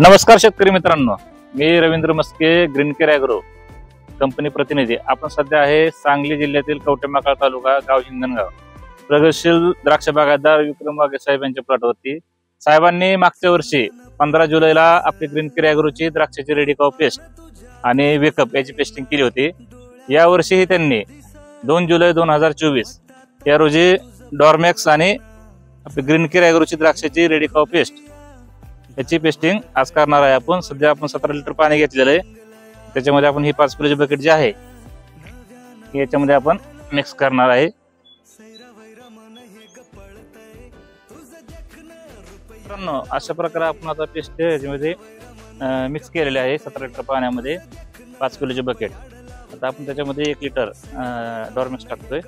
नमस्कार शेतकरी मित्रांनो, मी Ravindra Maske, green care agro company प्रतिनिधी. आपण सध्या आहे सांगली जिल्ह्यातील कवठेमहांकाळ तालुका, गाव हिंगणगाव. प्रगतशील द्राक्ष बागायतदार विक्रम वाघे साहेब यांच्या प्लॉटवरती साहेबांनी मागच्या वर्षी 15 जुलैला आपली ग्रीन केअर ॲग्रोची द्राक्षाची रेडिकाव पेस्ट आणि वेकअप याची पेस्टिंग केली होती. या वर्षीही त्यांनी 2 जुलै 2024 या रोजी डॉर्मॅक्स आणि आपली ग्रीन केअर ॲग्रोची द्राक्षाची रेडिकाव पेस्ट याची पेस्टिंग आज करणार आहे. आपण सध्या 17 लिटर पाणी घेतलेलं आहे. त्याच्यामध्ये आपण ही 5 किलोची बकेट जी आहे याच्यामध्ये आपण मिक्स करणार आहे. मित्रांनो, अशा प्रकारे आपण आता पेस्ट याच्यामध्ये मिक्स केलेले आहे 17 लिटर पाण्यामध्ये 5 किलोची बकेट. आता आपण त्याच्यामध्ये 1 लिटर डॉर्मॅक्स टाकतोय.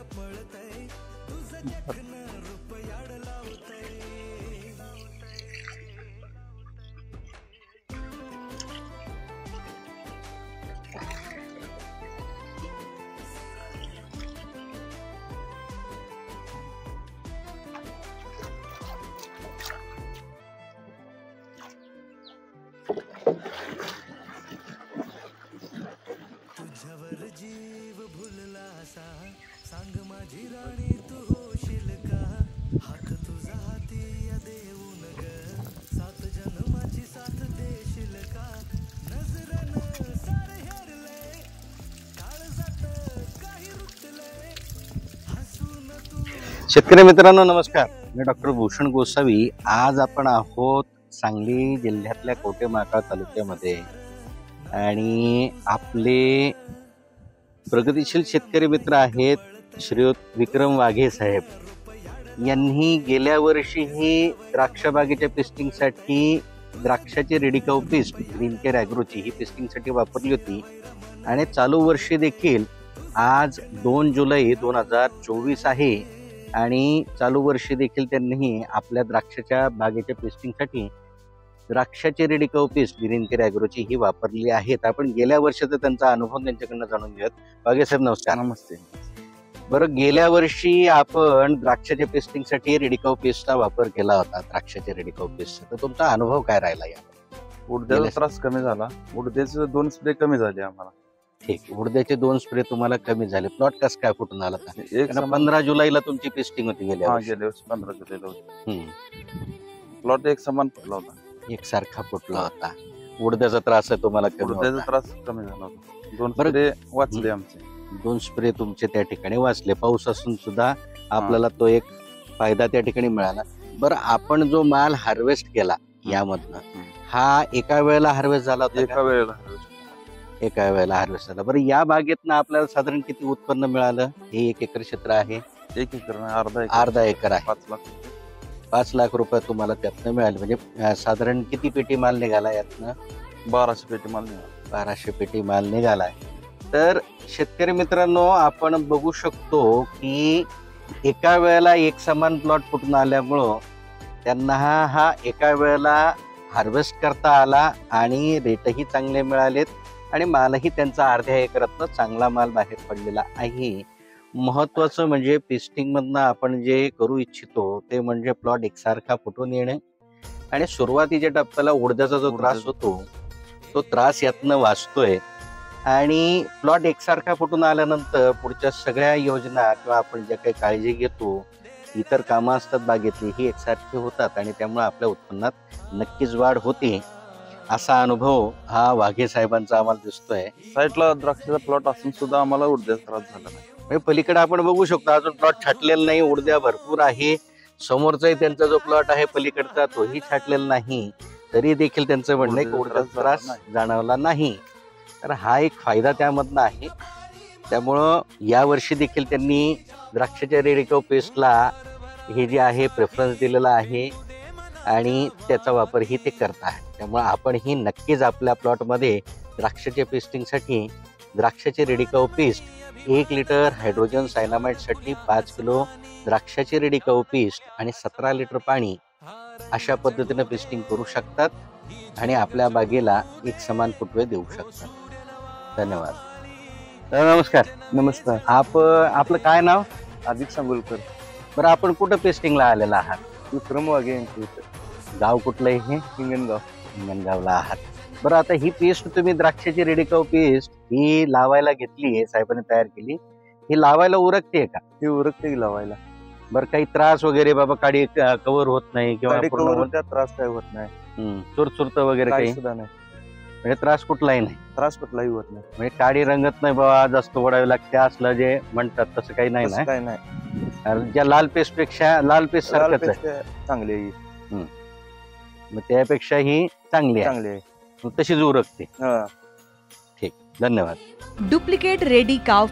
शेतकरी मित्रांनो नमस्कार, मी डॉक्टर भूषण गोसावी. आज आपण आहोत सांगली जिल्ह्यातल्या कवठेमहांकाळ तालुक्यामध्ये आणि आपले प्रगतिशील शेतकरी मित्र आहेत श्रीयुत विक्रम वाघे साहेब यांनी गेल्या वर्षीही द्राक्ष बागेच्या पेस्टिंगसाठी द्राक्षाची रेडिकाव पेस्ट ग्रीन केअर ॲग्रोची ही पेस्टिंगसाठी वापरली होती आणि चालू वर्षी देखील आज 2 जुलै 2024 आहे आणि चालू वर्षी देखील त्यांनी आपल्या द्राक्षाच्या बागेच्या पेस्टिंगसाठी द्राक्षाची रेडिकाव पेस्ट ग्रीन केअर ॲग्रोची ही वापरली आहेत. आपण गेल्या वर्षाचा त्यांचा अनुभव त्यांच्याकडनं जाणून घेऊयात. वाघे साहेब नमस्कार. नमस्ते. बरं, गेल्या वर्षी आपण द्राक्षाच्या पेस्टिंगसाठी रेडिकाव पेस्टचा वापर केला होता, द्राक्षाच्या रेडिकाव पेस्टचा. तर तुमचा अनुभव काय राहिला? या उडद्याचा त्रास कमी झाला, उडद्याचे 2 स्प्रे कमी झाले आम्हाला. ठीक, उडद्याचे 2 स्प्रे तुम्हाला कमी झाले. प्लॉट कस काय फुटून आला? 15 जुलैला तुमची पेस्टिंग होती गेल्या वर्षी. 15 जुलैला होती. प्लॉट एक समान फुटला होता, एकसारखा फुटला होता. उडद्याचा त्रास आहे तुम्हाला? उडद्याचा त्रास कमी झाला होता. 2 स्प्रे वाचले आमचे. 2 स्प्रे तुमचे त्या ठिकाणी वाचले. पाऊस असून सुद्धा आपल्याला तो एक फायदा त्या ठिकाणी मिळाला. बरं, आपण जो माल हार्वेस्ट केला यामधनं हा एका वेळेला हार्वेस्ट झाला होता? एका वेळेला हार्वेस्ट झाला. बरं, या बागेतनं आपल्याला साधारण किती उत्पन्न मिळालं? हे 1 एकर क्षेत्र आहे. 1 एकर अर्धा एकर आहे. 5 लाख. 5 लाख रुपये तुम्हाला त्यातनं मिळाले. म्हणजे साधारण किती पेटी माल निघाला यातनं? 1200 पेटी माल निघाला. 1200 पेटी माल निघालाय. तर शेतकरी मित्रांनो, आपण बघू शकतो की एका वेळेला एक समान प्लॉट फुटून आल्यामुळं त्यांना हा एका वेळेला हार्वेस्ट करता आला आणि रेटही चांगले मिळालेत आणि मालही त्यांचा अर्ध्या एकरातनं चांगला माल बाहेर पडलेला आहे. महत्वाचं म्हणजे पेस्टिंग मधनं आपण जे करू इच्छितो ते म्हणजे प्लॉट एकसारखा फुटून येणे आणि सुरुवातीच्या टप्प्याला उडद्याचा जो त्रास होतो तो त्रास यातनं वाचतोय आणि प्लॉट एकसारखा फुटून आल्यानंतर पुढच्या सगळ्या योजना किंवा आपण ज्या काही काळजी घेतो, इतर कामं असतात बागेतली, ही एकसारखी होतात आणि त्यामुळे आपल्या उत्पन्नात नक्कीच वाढ होते. असा अनुभव हा वाघे साहेबांचा आम्हाला दिसतोय. साईडला द्राक्षाचा प्लॉट असून सुद्धा आम्हाला उडद्याचा त्रास झाला नाही. पलीकडे आपण बघू शकतो अजून प्लॉट छाटलेला नाही, उडद्या भरपूर आहे. समोरचाही त्यांचा जो प्लॉट आहे पलीकडचा तोही छाटलेला नाही, तरी देखील त्यांचं म्हणणं आहे की उडद्याचा त्रास जाणवला नाही. तर हा एक फायदा त्यामधनं आहे. त्यामुळं यावर्षी देखील त्यांनी द्राक्षाच्या रेडिकाव पेस्टला हे जे आहे प्रेफरन्स दिलेला आहे आणि त्याचा वापरही ते करत आहेत. त्यामुळे आपणही नक्कीच आपल्या प्लॉटमध्ये द्राक्षाच्या पेस्टिंगसाठी द्राक्षाची रेडिकाव पेस्ट 1 लिटर हायड्रोजन सायनामाइडसाठी 5 किलो द्राक्षाची रेडिकाव पेस्ट आणि 17 लिटर पाणी अशा पद्धतीने पेस्टिंग करू शकतात आणि आपल्या बागेला एक समान फुटवे देऊ शकतात. धन्यवाद. नमस्कार. नमस्कार. आपलं काय नाव? अधिक सांगोलकर. बरं, आपण कुठं पेस्टिंगला आलेला आहात? विक्रम वाघे. गाव कुठलं आहे हे? हिंगणगाव. हिंगणगावला आहात. बरं, आता ही पेस्ट तुम्ही द्राक्षाची रेडिकाव पेस्ट ही लावायला घेतली आहे, साहेबांनी तयार केली, ही लावायला उरकते का? ती उरकते की लावायला. बरं, काही त्रास वगैरे बाबा काडी कव्हर होत नाही किंवा गाडी पूर्ण cover होत्या, त्रास काही होत नाही, चुरचुरत वगैरे काही काही सुद्धा नाही, म्हणजे त्रास कुठलाही नाही, त्रास कुठलाही होत नाही, म्हणजे काडी रंगत नाही बाबा जास्त ओढावी लागते असलं जे म्हणतात तसं काही नाही तसं ना. काही नाही. कारण ज्या लाल पेस्ट पेक्षा लाल पेस्ट लाल सारखंच आहे, पेस्ट चांगली आहे ही, मग त्यापेक्षा ही चांगली आहे, चांगली आहे. मग तशीच उरकते. हा. ठीक, धन्यवाद. डुप्लिकेट रेडी काव